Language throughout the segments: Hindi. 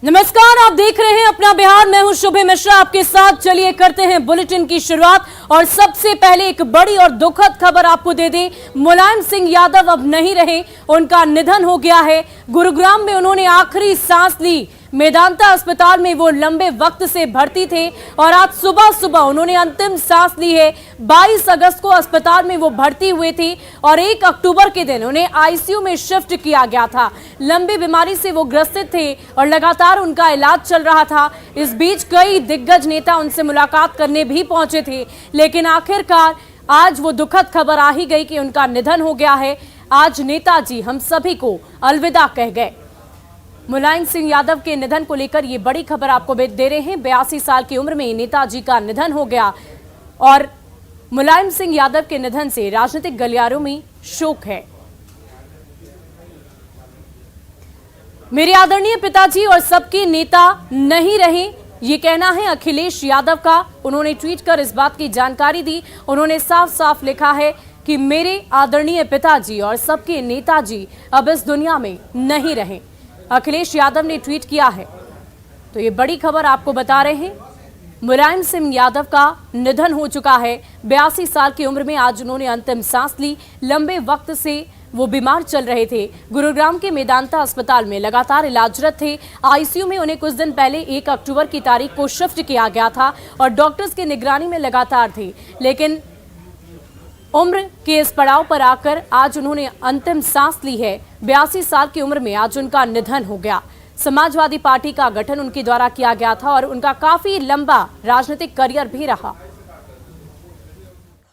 नमस्कार, आप देख रहे हैं अपना बिहार। मैं हूं शुभे मिश्रा आपके साथ। चलिए करते हैं बुलेटिन की शुरुआत और सबसे पहले एक बड़ी और दुखद खबर आपको दे दें। मुलायम सिंह यादव अब नहीं रहे, उनका निधन हो गया है। गुरुग्राम में उन्होंने आखिरी सांस ली। मेदांता अस्पताल में वो लंबे वक्त से भर्ती थे और आज सुबह सुबह उन्होंने अंतिम सांस ली है। 22 अगस्त को अस्पताल में वो भर्ती हुए थे और 1 अक्टूबर के दिन उन्हें आईसीयू में शिफ्ट किया गया था। लंबी बीमारी से वो ग्रसित थे और लगातार उनका इलाज चल रहा था। इस बीच कई दिग्गज नेता उनसे मुलाकात करने भी पहुंचे थे, लेकिन आखिरकार आज वो दुखद खबर आ ही गई कि उनका निधन हो गया है। आज नेताजी हम सभी को अलविदा कह गए। मुलायम सिंह यादव के निधन को लेकर ये बड़ी खबर आपको दे रहे हैं। 82 साल की उम्र में नेताजी का निधन हो गया और मुलायम सिंह यादव के निधन से राजनीतिक गलियारों में शोक है। मेरे आदरणीय पिताजी और सबके नेता नहीं रहे, ये कहना है अखिलेश यादव का। उन्होंने ट्वीट कर इस बात की जानकारी दी। उन्होंने साफ साफ लिखा है कि मेरे आदरणीय पिताजी और सबके नेताजी अब इस दुनिया में नहीं रहे। अखिलेश यादव ने ट्वीट किया है। तो ये बड़ी खबर आपको बता रहे हैं। मुलायम सिंह यादव का निधन हो चुका है। 82 साल की उम्र में आज उन्होंने अंतिम सांस ली। लंबे वक्त से वो बीमार चल रहे थे। गुरुग्राम के मेदांता अस्पताल में लगातार इलाजरत थे। आईसीयू में उन्हें कुछ दिन पहले 1 अक्टूबर की तारीख को शिफ्ट किया गया था और डॉक्टर्स की निगरानी में लगातार थे, लेकिन उम्र के इस पड़ाव पर आकर आज उन्होंने अंतिम सांस ली है। 82 साल की उम्र में आज उनका निधन हो गया। समाजवादी पार्टी का गठन उनके द्वारा किया गया था और उनका काफी लंबा राजनीतिक करियर भी रहा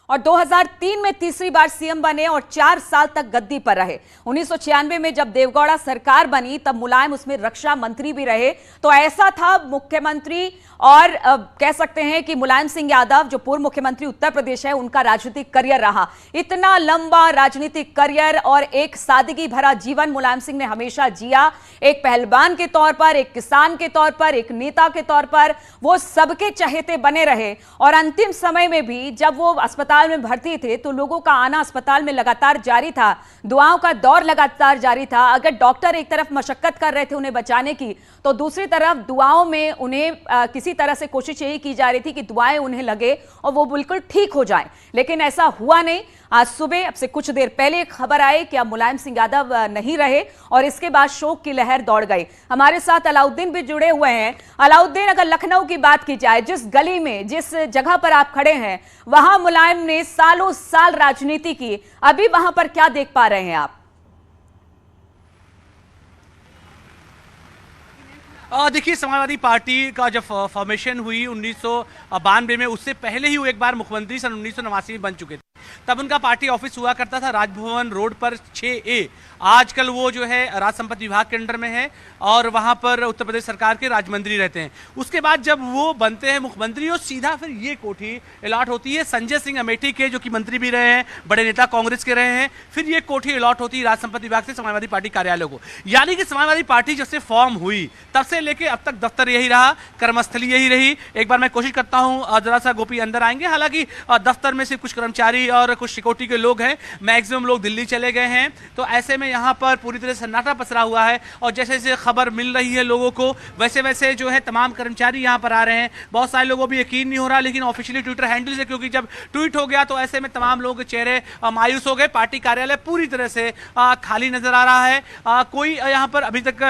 और 2003 में तीसरी बार सीएम बने और 4 साल तक गद्दी पर रहे। 1996 में जब देवगौड़ा सरकार बनी तब मुलायम उसमें रक्षा मंत्री भी रहे। तो ऐसा था मुख्यमंत्री और कह सकते हैं कि मुलायम सिंह यादव जो पूर्व मुख्यमंत्री उत्तर प्रदेश है, उनका राजनीतिक करियर रहा। इतना लंबा राजनीतिक करियर और एक सादगी भरा जीवन मुलायम सिंह ने हमेशा जिया। एक पहलवान के तौर पर, एक किसान के तौर पर, एक नेता के तौर पर वो सबके चहेते बने रहे। और अंतिम समय में भी जब वो अस्पताल में भर्ती थे तो लोगों का आना अस्पताल में लगातार जारी था, दुआओं का दौर लगातार जारी था। अगर डॉक्टर एक तरफ मशक्कत कर रहे थे उन्हें बचाने की, तो दूसरी तरफ दुआओं में उन्हें किसी तरह से कोशिश यही की जा रही थी कि दुआएं उन्हें लगे और वो बिल्कुल ठीक हो जाएं, लेकिन ऐसा हुआ नहीं। आज सुबह अब से कुछ देर पहले खबर आई कि अब मुलायम सिंह यादव नहीं रहे और इसके बाद शोक की लहर दौड़ गई। हमारे साथ अलाउद्दीन भी जुड़े हुए हैं। अलाउद्दीन, अगर लखनऊ की बात की जाए, जिस गली में, जिस जगह पर आप खड़े हैं, वहां मुलायम ने सालों साल राजनीति की, अभी वहां पर क्या देख पा रहे हैं आप? देखिए, समाजवादी पार्टी का जब फॉर्मेशन हुई 1992 में, उससे पहले ही वो एक बार मुख्यमंत्री सन 1989 में बन चुके थे। तब उनका पार्टी ऑफिस हुआ करता था राजभवन रोड पर 6A। आजकल वो जो है राज संपत्ति विभाग के अंडर में है और वहाँ पर उत्तर प्रदेश सरकार के राज्यमंत्री रहते हैं। उसके बाद जब वो बनते हैं मुख्यमंत्री और सीधा फिर ये कोठी अलॉट होती है संजय सिंह अमेठी के, जो कि मंत्री भी रहे हैं, बड़े नेता कांग्रेस के रहे हैं। फिर ये कोठी अलॉट होती है राज संपत्ति विभाग से समाजवादी पार्टी कार्यालय को। यानी कि समाजवादी पार्टी जब से फॉर्म हुई तब से लेके अब तक दफ्तर यही रहा, कर्मस्थली यही रही। एक बार मैं कोशिश करता हूँ, जरा सा गोपी अंदर आएंगे। हालांकि दफ्तर में सिर्फ कुछ कर्मचारी और कुछ सिक्योरिटी के लोग हैं, मैक्सिमम लोग दिल्ली चले गए हैं। तो ऐसे में यहाँ पर पूरी तरह सन्नाटा पसरा हुआ है और जैसे जैसे खबर मिल रही है लोगों को, वैसे वैसे जो है तमाम कर्मचारी यहाँ पर आ रहे हैं। बहुत सारे लोगों को भी यकीन नहीं हो रहा, लेकिन ऑफिशियली ट्विटर हैंडल से, क्योंकि जब ट्वीट हो गया तो ऐसे में तमाम लोगों के चेहरे मायूस हो गए। पार्टी कार्यालय पूरी तरह से खाली नजर आ रहा है। कोई यहाँ पर अभी तक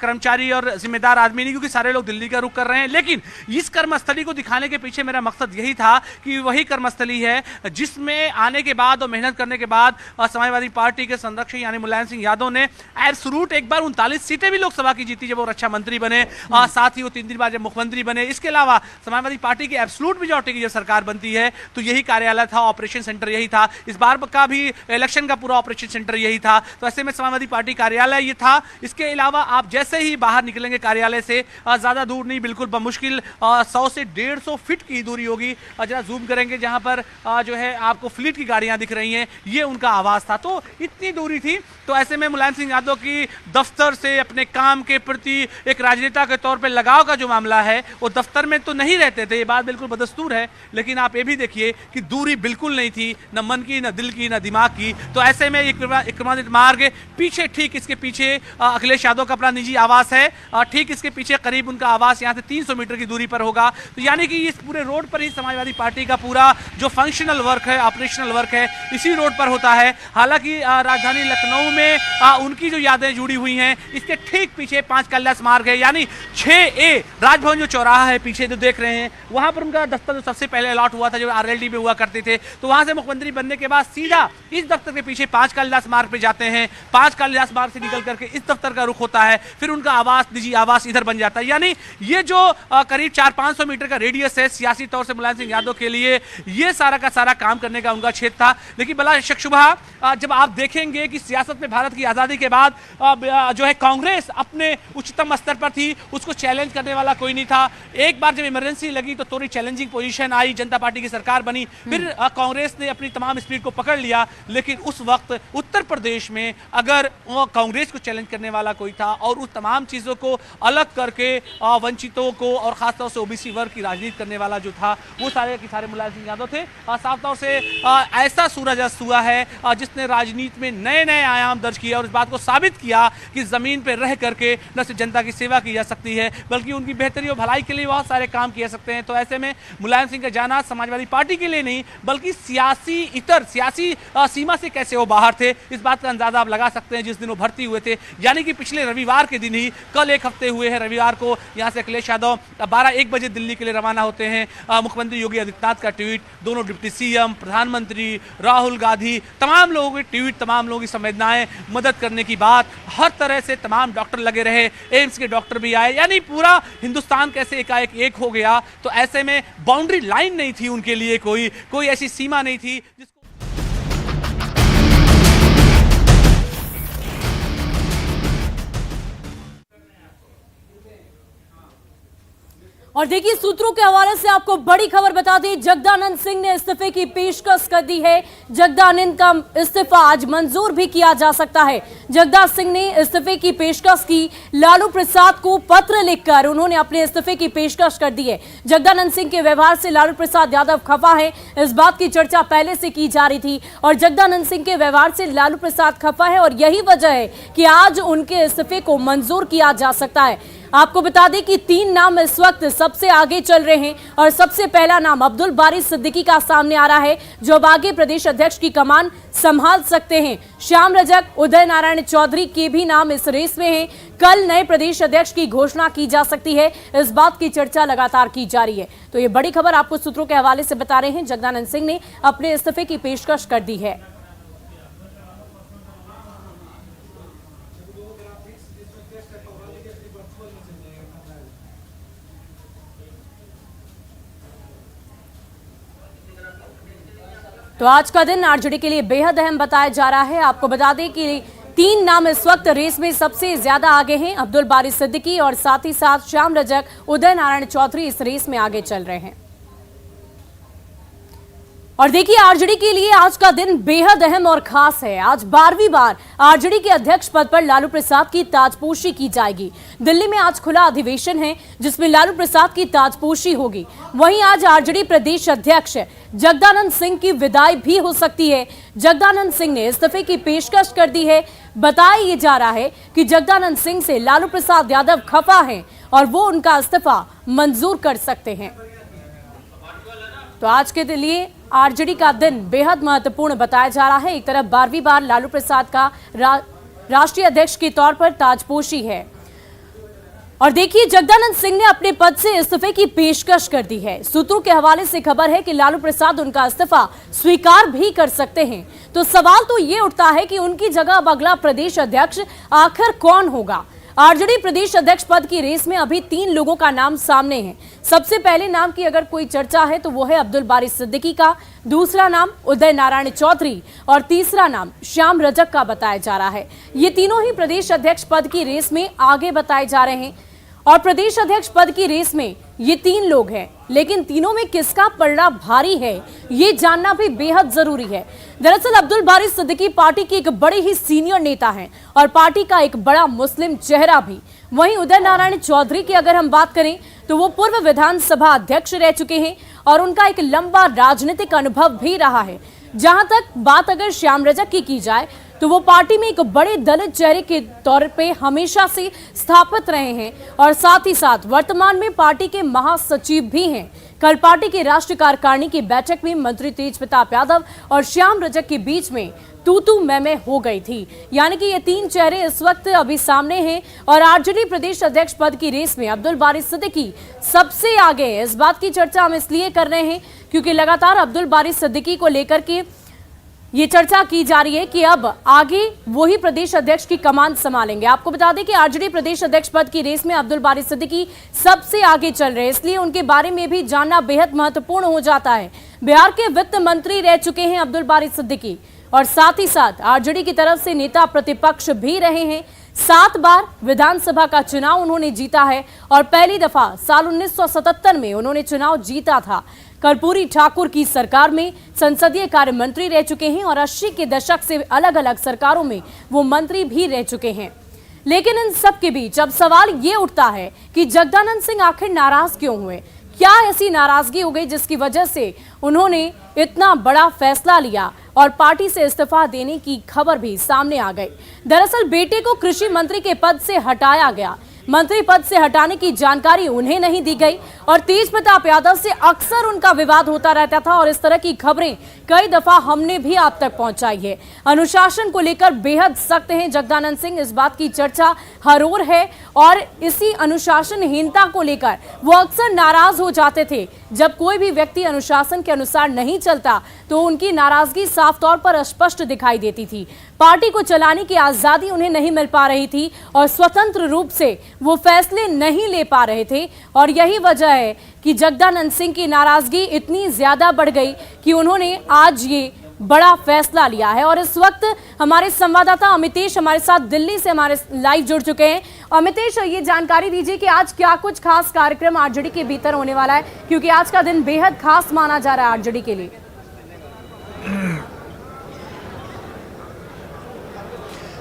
कर्मचारी और जिम्मेदार आदमी नहीं, क्योंकि सारे लोग दिल्ली का रुख कर रहे हैं। लेकिन इस कर्मस्थली को दिखाने के पीछे मेरा मकसद यही था कि वही कर्मस्थली है जिसमें आने के बाद और मेहनत करने के बाद समाजवादी पार्टी के संरक्षक यानी मुलायम सिंह यादव ने एब्सोल्यूट एक बार 39 सीटें भी लोकसभा की जीती जब वो रक्षा मंत्री बने। साथ ही वो 3 दिन बाद जब मुख्यमंत्री बने। इसके अलावा समाजवादी पार्टी की एब्सोल्यूट मेजॉरिटी की जब सरकार बनती है तो यही कार्यालय था, ऑपरेशन सेंटर यही था। इस बार का भी इलेक्शन का पूरा ऑपरेशन सेंटर यही था। तो ऐसे में समाजवादी पार्टी कार्यालय ये था। इसके अलावा आप जैसे ही बाहर निकलेंगे कार्यालय से, ज्यादा दूर नहीं, बिल्कुल बमुश्किल 100 से 150 फीट की दूरी होगी। जरा जूम करेंगे, जहां पर जो है आपको फ्लीट की गाड़ियां दिख रही हैं, ये उनका आवास था। तो इतनी दूरी थी तो ऐसे में मुलायम सिंह यादव की दफ्तर से अपने काम के प्रति एक राजनेता के तौर पर लगाव का जो मामला है, वो दफ्तर में तो नहीं रहते थे, ये बात बिल्कुल बदस्तूर है, लेकिन आप ये भी देखिए कि दूरी बिल्कुल नहीं थी, न मन की, न दिल की, न दिमाग की। तो ऐसे में विक्रमादित्य मार्ग पीछे, ठीक इसके पीछे अखिलेश यादव का अपना निजी आवास है, ठीक इसके पीछे करीब उनका आवास यहाँ से 300 मीटर की दूरी पर होगा। तो यानी कि इस पूरे रोड पर ही समाजवादी पार्टी का पूरा जो फंक्शनल वर्क है, ऑपरेशनल वर्क है, इसी रोड पर होता है। हालांकि राजधानी लखनऊ में उनकी जो यादें जुड़ी हुई हैं, इसके ठीक पीछे 5 कैलाश मार्ग है, यानी 6A राजभवन जो चौराहा है पीछे जो देख रहे हैं, वहां पर उनका दफ्तर जो सबसे पहले अलॉट हुआ था, जो RLD में हुआ करते थे। तो वहां से मुख्यमंत्री बनने के बाद सीधा इस दफ्तर के पीछे 5 कैलाश मार्ग पे जाते हैं, 5 कैलाश मार्ग से निकल करके इस दफ्तर का रुख होता है, फिर उनका आवास, निजी आवास इधर बन जाता है। यानी ये जो करीब 400-500 मीटर का रेडियस है, सियासी तौर से मुलायम सिंह यादव के लिए ये सारा का सारा काम करने का उनका क्षेत्र था। लेकिन बला शक शुबह जब आप देखेंगे कि सियासत में भारत की आज़ादी के बाद जो है कांग्रेस अपने उच्चतम स्तर पर थी, उसको चैलेंज करने वाला कोई नहीं था। एक बार जब इमरजेंसी लगी तो थोड़ी चैलेंजिंग पोजीशन आई, जनता पार्टी की सरकार बनी, फिर कांग्रेस ने अपनी तमाम स्पीड को पकड़ लिया। लेकिन उस वक्त उत्तर प्रदेश में अगर कांग्रेस को चैलेंज करने वाला कोई था और उस तमाम चीज़ों को अलग करके वंचितों को और खासतौर से ओबीसी वर्ग की राजनीति करने वाला जो था, वो सारे के सारे मुलायम सिंह यादव थे। साफ तौर से ऐसा सूरज अस्त हुआ है जिसने राजनीति में नए नए आयाम दर्ज किया और इस बात को साबित किया कि जमीन पर रह करके न सिर्फ जनता की सेवा की जा सकती है, बल्कि उनकी बेहतरी और भलाई के लिए बहुत सारे काम किए सकते हैं। तो ऐसे में मुलायम सिंह का जाना समाजवादी पार्टी के लिए नहीं, बल्कि सियासी सीमा से कैसे वो बाहर थे, इस बात का अंदाजा आप लगा सकते हैं जिस दिन वो भर्ती हुए थे। यानी कि पिछले रविवार के दिन ही, कल एक हफ्ते हुए हैं, रविवार को यहाँ से अखिलेश यादव 12-1 बजे दिल्ली के लिए रवाना होते हैं। मुख्यमंत्री योगी आदित्यनाथ का ट्वीट, दोनों डिप्टी CM, प्रधानमंत्री, राहुल गांधी, तमाम लोगों के ट्वीट, तमाम लोगों की संवेदनाएं, मदद करने की बात, हर तरह से तमाम डॉक्टर लगे रहे, एम्स के डॉक्टर भी आए, यानी पूरा हिंदुस्तान कैसे एकाएक एक हो गया। तो ऐसे में बाउंड्री लाइन नहीं थी उनके लिए, कोई ऐसी सीमा नहीं थी जिसको और देखिए, सूत्रों के हवाले से आपको बड़ी खबर बता दें, जगदानंद सिंह ने इस्तीफे की पेशकश कर दी है। जगदानंद का इस्तीफा आज मंजूर भी किया जा सकता है। जगदानंद सिंह ने इस्तीफे की पेशकश की, लालू प्रसाद को पत्र लिखकर उन्होंने अपने इस्तीफे की पेशकश कर दी है। जगदानंद सिंह के व्यवहार से लालू प्रसाद यादव खफा है, इस बात की चर्चा पहले से की जा रही थी और जगदानंद सिंह के व्यवहार से लालू प्रसाद खफा है और यही वजह है कि आज उनके इस्तीफे को मंजूर किया जा सकता है। आपको बता दें कि 3 नाम इस वक्त सबसे आगे चल रहे हैं और सबसे पहला नाम अब्दुल बारी सिद्दीकी का सामने आ रहा है, जो अब आगे प्रदेश अध्यक्ष की कमान संभाल सकते हैं। श्याम रजक, उदय नारायण चौधरी के भी नाम इस रेस में हैं। कल नए प्रदेश अध्यक्ष की घोषणा की जा सकती है, इस बात की चर्चा लगातार की जा रही है। तो ये बड़ी खबर आपको सूत्रों के हवाले से बता रहे हैं, जगदानंद सिंह ने अपने इस्तीफे की पेशकश कर दी है। तो आज का दिन आरजेडी के लिए बेहद अहम बताया जा रहा है। आपको बता दें कि 3 नाम इस वक्त रेस में सबसे ज्यादा आगे हैं, अब्दुल बारी सिद्दीकी और साथ ही साथ श्याम रजक, उदय नारायण चौधरी इस रेस में आगे चल रहे हैं। और देखिए, आरजेडी के लिए आज का दिन बेहद अहम और खास है। आज 12वीं बार आरजेडी के अध्यक्ष पद पर लालू प्रसाद की ताजपोशी की जाएगी। दिल्ली में आज खुला अधिवेशन है जिसमें लालू प्रसाद की ताजपोशी होगी। वहीं आज आरजेडी प्रदेश अध्यक्ष जगदानंद सिंह की विदाई भी हो सकती है। जगदानंद सिंह ने इस्तीफे की पेशकश कर दी है। बताया जा रहा है कि जगदानंद सिंह से लालू प्रसाद यादव खफा हैं और वो उनका इस्तीफा मंजूर कर सकते हैं। तो आज के लिए आरजेडी का दिन बेहद महत्वपूर्ण बताया जा रहा है। एक तरफ 12वीं बार लालू प्रसाद का राष्ट्रीय अध्यक्ष के तौर पर ताजपोशी है और देखिए, जगदानंद सिंह ने अपने पद से इस्तीफे की पेशकश कर दी है। सूत्रों के हवाले से खबर है कि लालू प्रसाद उनका इस्तीफा स्वीकार भी कर सकते हैं। तो सवाल तो ये उठता है कि उनकी जगह अब अगला प्रदेश अध्यक्ष आखिर कौन होगा। आरजेडी प्रदेश अध्यक्ष पद की रेस में अभी 3 लोगों का नाम सामने है। सबसे पहले नाम की अगर कोई चर्चा है तो वो है अब्दुल बारी सिद्दीकी का, दूसरा नाम उदय नारायण चौधरी और तीसरा नाम श्याम रजक का बताया जा रहा है। ये तीनों ही प्रदेश अध्यक्ष पद की रेस में आगे बताए जा रहे हैं और प्रदेश अध्यक्ष पद की रेस में ये 3 लोग हैं, लेकिन तीनों में किसका पलड़ा भारी है ये जानना भी बेहद जरूरी है। दरअसल अब्दुल बारी सिद्दीकी पार्टी के एक बड़े ही सीनियर नेता हैं और पार्टी का एक बड़ा मुस्लिम चेहरा भी। वहीं उदय नारायण चौधरी की अगर हम बात करें तो वो पूर्व विधानसभा अध्यक्ष रह चुके हैं और उनका एक लंबा राजनीतिक अनुभव भी रहा है। जहां तक बात अगर श्याम रजक की जाए तो वो पार्टी में एक बड़े दलित चेहरे के तौर पे हमेशा से स्थापित रहे हैं और साथ ही साथ वर्तमान में पार्टी के महासचिव भी हैं। कल पार्टी की राष्ट्रीय कार्यकारिणी की बैठक में मंत्री तेज प्रताप यादव और श्याम रजक के बीच में तू मैं हो गई थी। यानी कि ये तीन चेहरे इस वक्त अभी सामने हैं और आरजेडी प्रदेश अध्यक्ष पद की रेस में अब्दुल बारी सिद्दीकी सबसे आगे है। इस बात की चर्चा हम इसलिए कर रहे हैं क्योंकि लगातार अब्दुल बारी सिद्दीकी को लेकर के ये चर्चा की जा रही है कि अब आगे वही प्रदेश अध्यक्ष की कमान संभालेंगे। आपको बता दें कि आरजेडी प्रदेश अध्यक्ष पद की रेस में अब्दुल बारी सिद्दीकी सबसे आगे चल रहे हैं, इसलिए उनके बारे में भी जानना बेहद महत्वपूर्ण हो जाता है। बिहार के वित्त मंत्री रह चुके हैं अब्दुल बारी सिद्दीकी और साथ ही साथ आरजेडी की तरफ से नेता प्रतिपक्ष भी रहे हैं। 7 बार विधानसभा का चुनाव उन्होंने जीता है और पहली दफा साल 1977 में उन्होंने चुनाव जीता था। कर्पूरी ठाकुर की सरकार में संसदीय कार्य मंत्री रह चुके हैं और 80 के दशक से अलग अलग सरकारों में वो मंत्री भी रह चुके हैं। लेकिन इन सब के बीच अब सवाल ये उठता है कि जगदानंद सिंह आखिर नाराज क्यों हुए? क्या ऐसी नाराजगी हो गई जिसकी वजह से उन्होंने इतना बड़ा फैसला लिया और पार्टी से इस्तीफा देने की खबर भी सामने आ गई। दरअसल बेटे को कृषि मंत्री के पद से हटाया गया। मंत्री पद से हटाने की जानकारी उन्हें नहीं दी गई और तेज प्रताप यादव से अक्सर उनका विवाद होता रहता था और इस तरह की खबरें कई दफा हमने भी आप तक पहुंचाई है। अनुशासन को लेकर बेहद सख्त हैं जगदानंद सिंह, इस बात की चर्चा हर ओर है और इसी अनुशासनहीनता को लेकर वो अक्सर नाराज हो जाते थे। जब कोई भी व्यक्ति अनुशासन के अनुसार नहीं चलता तो उनकी नाराजगी साफ तौर पर स्पष्ट दिखाई देती थी। पार्टी को चलाने की आजादी उन्हें नहीं मिल पा रही थी और स्वतंत्र रूप से वो फैसले नहीं ले पा रहे थे और यही वजह है कि जगदानंद सिंह की नाराजगी इतनी ज्यादा बढ़ गई कि उन्होंने आज ये बड़ा फैसला लिया है। और इस वक्त हमारे संवाददाता अमितेश हमारे साथ दिल्ली से हमारे लाइव जुड़ चुके हैं। अमितेश, ये जानकारी दीजिए कि आज क्या कुछ खास कार्यक्रम आरजेडी के भीतर होने वाला है, क्योंकि आज का दिन बेहद खास माना जा रहा है आरजेडी के लिए।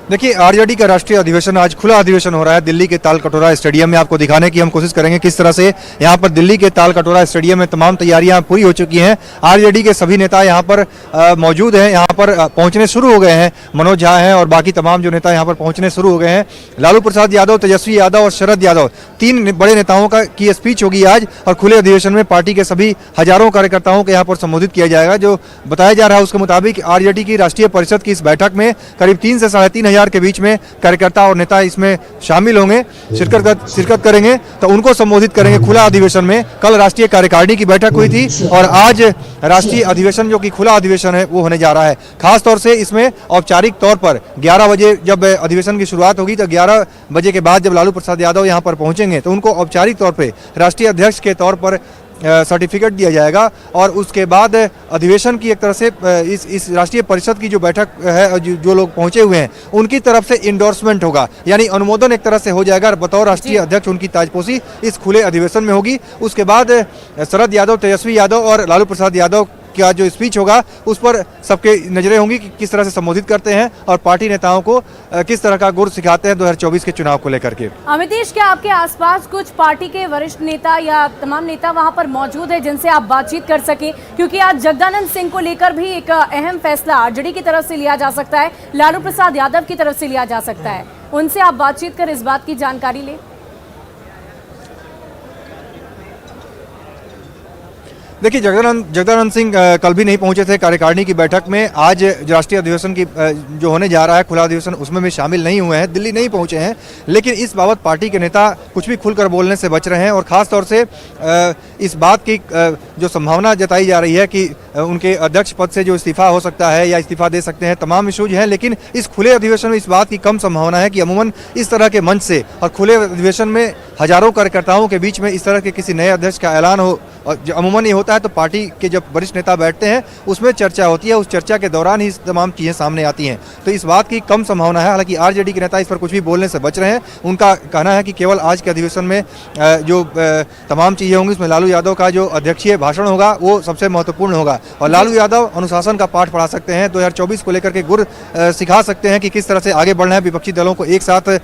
देखिए, आरजेडी का राष्ट्रीय अधिवेशन आज खुला अधिवेशन हो रहा है दिल्ली के ताल कटोरा स्टेडियम में। आपको दिखाने की हम कोशिश करेंगे किस तरह से यहाँ पर दिल्ली के ताल कटोरा स्टेडियम में तमाम तैयारियां पूरी हो चुकी हैं। आरजेडी के सभी नेता यहाँ पर मौजूद हैं, यहाँ पर पहुंचने शुरू हो गए हैं। मनोज झा हैं और बाकी तमाम जो नेता यहाँ पर पहुंचने शुरू हो गए हैं। लालू प्रसाद यादव, तेजस्वी यादव और शरद यादव, 3 बड़े नेताओं की स्पीच होगी आज और खुले अधिवेशन में पार्टी के सभी हजारों कार्यकर्ताओं को यहाँ पर संबोधित किया जाएगा। जो बताया जा रहा है उसके मुताबिक आरजेडी की राष्ट्रीय परिषद की इस बैठक में करीब 3 से 3.5 हजार के बीच में कार्यकर्ता और नेता इसमें शामिल होंगे, शिरकत करेंगे, तो उनको संबोधित करेंगे खुला अधिवेशन में। कल राष्ट्रीय कार्यकारिणी की बैठक हुई थी और आज राष्ट्रीय अधिवेशन जो कि खुला अधिवेशन है वो होने जा रहा है। खास तौर से इसमें औपचारिक तौर पर 11 बजे जब अधिवेशन की शुरुआत होगी तो 11 बजे के बाद जब लालू प्रसाद यादव यहाँ पर पहुंचेंगे तो उनको औपचारिक तौर पर राष्ट्रीय अध्यक्ष के तौर पर सर्टिफिकेट दिया जाएगा और उसके बाद अधिवेशन की एक तरह से इस राष्ट्रीय परिषद की जो बैठक है, जो लोग पहुंचे हुए हैं उनकी तरफ से इंडोर्समेंट होगा, यानी अनुमोदन एक तरह से हो जाएगा। बतौर राष्ट्रीय अध्यक्ष उनकी ताजपोशी इस खुले अधिवेशन में होगी। उसके बाद शरद यादव, तेजस्वी यादव और लालू प्रसाद यादव का जो स्पीच होगा उस पर सबके नजरें होंगी कि किस तरह से संबोधित करते हैं और पार्टी नेताओं को किस तरह का गुर सिखाते हैं 2024 के चुनाव को लेकर के। अमितेश, क्या आपके आसपास कुछ पार्टी के वरिष्ठ नेता या तमाम नेता वहां पर मौजूद है जिनसे आप बातचीत कर सके? क्योंकि आज जगदानंद सिंह को लेकर भी एक अहम फैसला आरजेडी की तरफ से लिया जा सकता है, लालू प्रसाद यादव की तरफ से लिया जा सकता है। उनसे आप बातचीत कर इस बात की जानकारी लें। देखिए, जगदानंद सिंह कल भी नहीं पहुंचे थे कार्यकारिणी की बैठक में। आज राष्ट्रीय अधिवेशन की जो होने जा रहा है खुला अधिवेशन, उसमें भी शामिल नहीं हुए हैं, दिल्ली नहीं पहुंचे हैं। लेकिन इस बाबत पार्टी के नेता कुछ भी खुलकर बोलने से बच रहे हैं और ख़ास तौर से इस बात की जो संभावना जताई जा रही है कि उनके अध्यक्ष पद से जो इस्तीफा हो सकता है या इस्तीफा दे सकते हैं, तमाम इशूज हैं। लेकिन इस खुले अधिवेशन में इस बात की कम संभावना है कि अमूमन इस तरह के मंच से और खुले अधिवेशन में हजारों कार्यकर्ताओं के बीच में इस तरह के किसी नए अध्यक्ष का ऐलान और अमूमन ये होता है तो पार्टी के जब वरिष्ठ नेता बैठते हैं उसमें चर्चा होती है, उस चर्चा के दौरान ही तमाम चीज़ें सामने आती हैं। तो इस बात की कम संभावना है। हालांकि आरजेडी के नेता इस पर कुछ भी बोलने से बच रहे हैं। उनका कहना है कि केवल आज के अधिवेशन में जो तमाम चीज़ें होंगी उसमें लालू यादव का जो अध्यक्षीय भाषण होगा वो सबसे महत्वपूर्ण होगा और लालू यादव अनुशासन का पाठ पढ़ा सकते हैं, 2024 को लेकर के गुर सिखा सकते हैं कि किस तरह से आगे बढ़ना है, विपक्षी दलों को एक साथ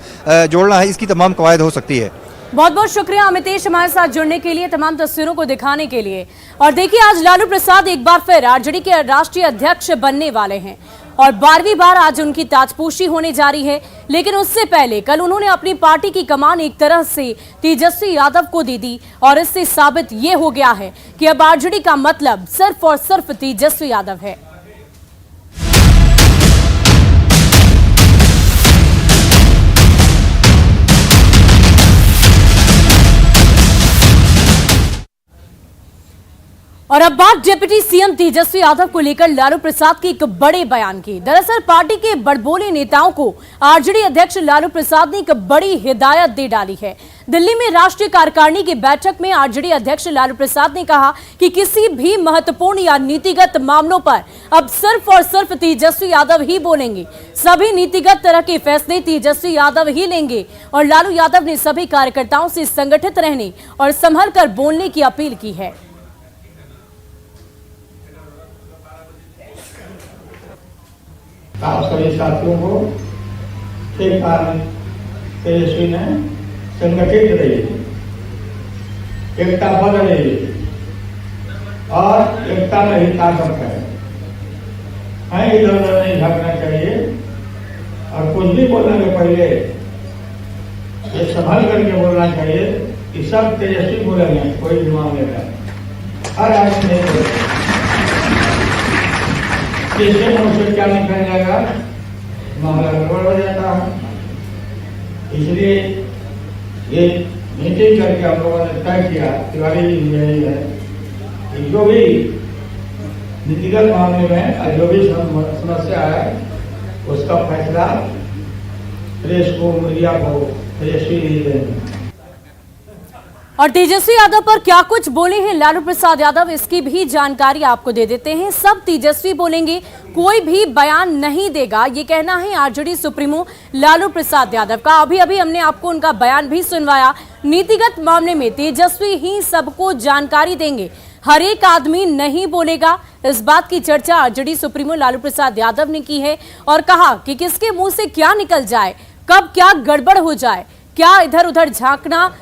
जोड़ना है, इसकी तमाम कवायद हो सकती है। बहुत बहुत शुक्रिया अमितेश हमारे साथ जुड़ने के लिए, तमाम तस्वीरों को दिखाने के लिए। और देखिए आज लालू प्रसाद एक बार फिर आरजेडी के राष्ट्रीय अध्यक्ष बनने वाले हैं और 12वीं बार आज उनकी ताजपोशी होने जा रही है। लेकिन उससे पहले कल उन्होंने अपनी पार्टी की कमान एक तरह से तेजस्वी यादव को दे दी और इससे साबित ये हो गया है कि अब आरजेडी का मतलब सिर्फ और सिर्फ तेजस्वी यादव है। और अब बात डिप्टी सीएम तेजस्वी यादव को लेकर लालू प्रसाद के एक बड़े बयान की। दरअसल पार्टी के बड़बोले नेताओं को आरजेडी अध्यक्ष लालू प्रसाद ने एक बड़ी हिदायत दे डाली है। दिल्ली में राष्ट्रीय कार्यकारिणी की बैठक में आरजेडी अध्यक्ष लालू प्रसाद ने कहा कि किसी भी महत्वपूर्ण या नीतिगत मामलों पर अब सिर्फ और सिर्फ तेजस्वी यादव ही बोलेंगे। सभी नीतिगत तरह के फैसले तेजस्वी यादव ही लेंगे और लालू यादव ने सभी कार्यकर्ताओं से संगठित रहने और संभल कर बोलने की अपील की है। आप सभी साथियों को एक बार तेजस्वी ने संगठित रहिए, एकता बन रही और एकता में ही ताकत है। हमें इधर उधर नहीं भागना चाहिए और कुछ भी बोलने के पहले ये संभल करके बोलना चाहिए कि सब तेजस्वी बोलेंगे, कोई दिमाग नहीं है। हर आदमी नहीं बोलेगा, किसी मुंह से क्या निकल जाएगा मामला गड़बड़ हो जाता है। इसलिए ये मीटिंग करके हम लोगों ने तय किया, तिवारी जी यही है कि जो भी नीतिगत मामले में जो भी समस्या है उसका फैसला प्रेस को, मीडिया को तेजस्वी देंगे। और तेजस्वी यादव पर क्या कुछ बोले हैं लालू प्रसाद यादव, इसकी भी जानकारी आपको दे देते हैं। सब तेजस्वी बोलेंगे, कोई भी बयान नहीं देगा, ये कहना है आरजेडी सुप्रीमो लालू प्रसाद यादव का। अभी अभी हमने आपको उनका बयान भी सुनवाया। नीतिगत मामले में तेजस्वी ही सबको जानकारी देंगे, हर एक आदमी नहीं बोलेगा। इस बात की चर्चा आरजेडी सुप्रीमो लालू प्रसाद यादव ने की है और कहा कि किसके मुंह से क्या निकल जाए, कब क्या गड़बड़ हो जाए, क्या इधर उधर झांकना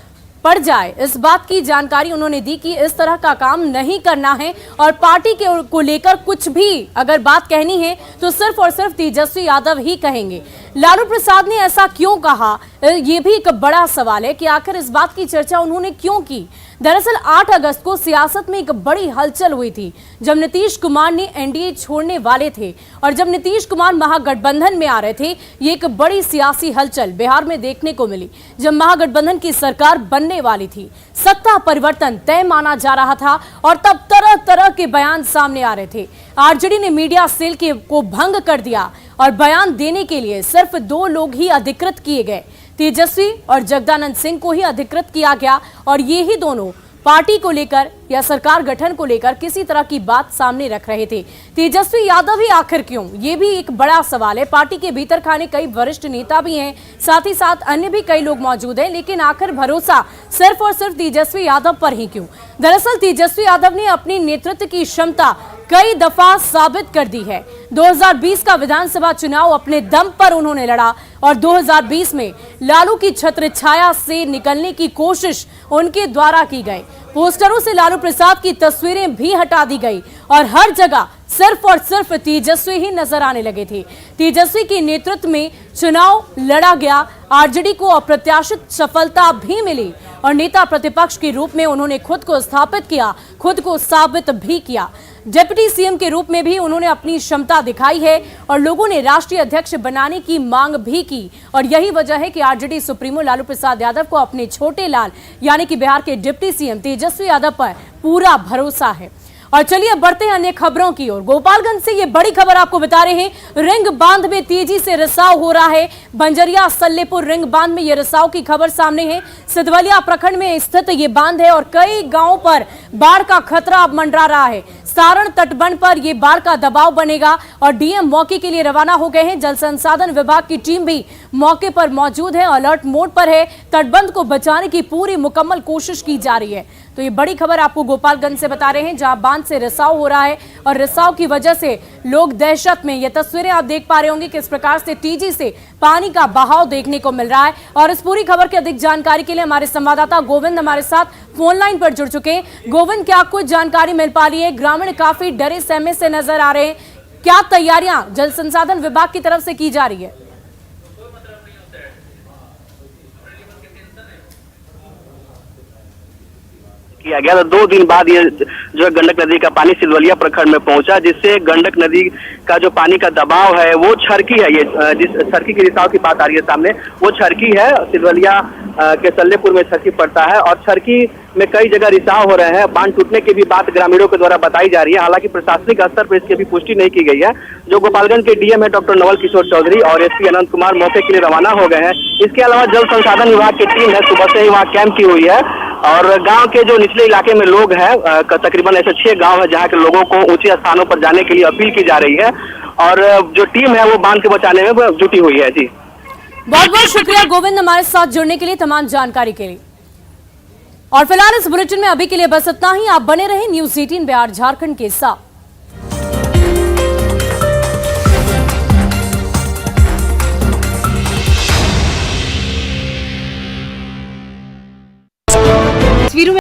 पड़ जाए, इस बात की जानकारी उन्होंने दी कि इस तरह का काम नहीं करना है और पार्टी के को लेकर कुछ भी अगर बात कहनी है तो सिर्फ और सिर्फ तेजस्वी यादव ही कहेंगे। लालू प्रसाद ने ऐसा क्यों कहा, ये भी एक बड़ा सवाल है कि आखिर इस बात की चर्चा उन्होंने क्यों की। दरअसल 8 अगस्त को सियासत में एक बड़ी हलचल हुई थी जब नीतीश कुमार ने एनडीए छोड़ने वाले थे और जब नीतीश कुमार महागठबंधन में आ रहे थे। ये एक बड़ी सियासी हलचल बिहार में देखने को मिली जब महागठबंधन की सरकार बनने वाली थी, सत्ता परिवर्तन तय माना जा रहा था और तब तरह तरह के बयान सामने आ रहे थे। आरजेडी ने मीडिया सेल को भंग कर दिया और बयान देने के लिए सिर्फ 2 लोग ही अधिकृत किए गए, तेजस्वी और जगदानंद सिंह को ही अधिकृत किया गया और ये ही दोनों पार्टी को लेकर या सरकार गठन को लेकर किसी तरह की बात सामने रख रहे थे। तेजस्वी यादव ही आखिर क्यों, ये भी एक बड़ा सवाल है। पार्टी के भीतर खाने कई वरिष्ठ नेता भी हैं, साथ ही साथ अन्य भी कई लोग मौजूद हैं, लेकिन आखिर भरोसा सिर्फ और सिर्फ तेजस्वी यादव पर ही क्यों। दरअसल तेजस्वी यादव ने अपनी नेतृत्व की क्षमता कई दफा साबित कर दी है। 2020 का विधानसभा चुनाव अपने दम पर उन्होंने लड़ा और 2020 में लालू की छत्र छाया से निकलने की कोशिश उनके द्वारा की गई। पोस्टरों से लालू प्रसाद की तस्वीरें भी हटा दी गई और हर जगह सिर्फ और सिर्फ तेजस्वी ही नजर आने लगे थे। तेजस्वी के नेतृत्व में चुनाव लड़ा गया, आरजेडी को अप्रत्याशित सफलता भी मिली और नेता प्रतिपक्ष के रूप में उन्होंने खुद को स्थापित किया, खुद को साबित भी किया। डिप्टी सीएम के रूप में भी उन्होंने अपनी क्षमता दिखाई है और लोगों ने राष्ट्रीय अध्यक्ष बनाने की मांग भी की और यही वजह है कि आरजेडी सुप्रीमो लालू प्रसाद यादव को अपने छोटे लाल यानी कि बिहार के डिप्टी सीएम तेजस्वी यादव पर पूरा भरोसा है। और चलिए बढ़ते हैं अन्य खबरों की ओर। गोपालगंज से ये बड़ी खबर आपको बता रहे हैं। रिंग बांध में तेजी से रिसाव हो रहा है। बंजरिया सल्लेपुर रिंग बांध में ये रिसाव की खबर सामने है। सिधवलिया प्रखंड में स्थित ये बांध है और कई गांवों पर बाढ़ का खतरा अब मंडरा रहा है। सारण तटबंध पर यह बाढ़ का दबाव बनेगा और डीएम मौके के लिए रवाना हो गए हैं। जल संसाधन विभाग की टीम भी मौके पर मौजूद है, अलर्ट मोड पर है। तटबंध को बचाने की पूरी मुकम्मल कोशिश की जा रही है। तो ये बड़ी खबर आपको गोपालगंज से बता रहे हैं, जहां बांध से रिसाव हो रहा है और रिसाव की वजह से लोग दहशत में। ये तस्वीरें आप देख पा रहे होंगे किस प्रकार से तेजी से पानी का बहाव देखने को मिल रहा है। और इस पूरी खबर की अधिक जानकारी के लिए हमारे संवाददाता गोविंद हमारे साथ फोन लाइन पर जुड़ चुके हैं। गोविंद, क्या कुछ जानकारी मिल पा रही है? ग्रामीण काफी डरे सहमे से नजर आ रहे हैं। क्या तैयारियां जल संसाधन विभाग की तरफ से की जा रही है? किया गया तो 2 दिन बाद ये जो है गंडक नदी का पानी सिधवलिया प्रखंड में पहुंचा, जिससे गंडक नदी का जो पानी का दबाव है वो छरकी है। ये जिस छरकी के रिसाव की बात आ रही है सामने, वो छरकी है। सिधवलिया के सल्लेपुर में छरकी पड़ता है और छरकी में कई जगह रिसाव हो रहे हैं। बांध टूटने की भी बात ग्रामीणों के द्वारा बताई जा रही है। हालांकि प्रशासनिक स्तर पर इसकी भी पुष्टि नहीं की गई है। जो गोपालगंज के डीएम है डॉक्टर नवल किशोर चौधरी और एसपी अनंत कुमार मौके के लिए रवाना हो गए हैं। इसके अलावा जल संसाधन विभाग की टीम है, सुबह से ही वहाँ कैंप की हुई है और गांव के जो निचले इलाके में लोग हैं, तकरीबन ऐसे 6 गांव है जहां के लोगों को ऊंचे स्थानों पर जाने के लिए अपील की जा रही है और जो टीम है वो बांध के बचाने में जुटी हुई है। जी, बहुत बहुत शुक्रिया गोविंद हमारे साथ जुड़ने के लिए, तमाम जानकारी के लिए। और फिलहाल इस बुलेटिन में अभी के लिए बस इतना ही। आप बने रहे न्यूज़ 18 बिहार झारखंड के साथ।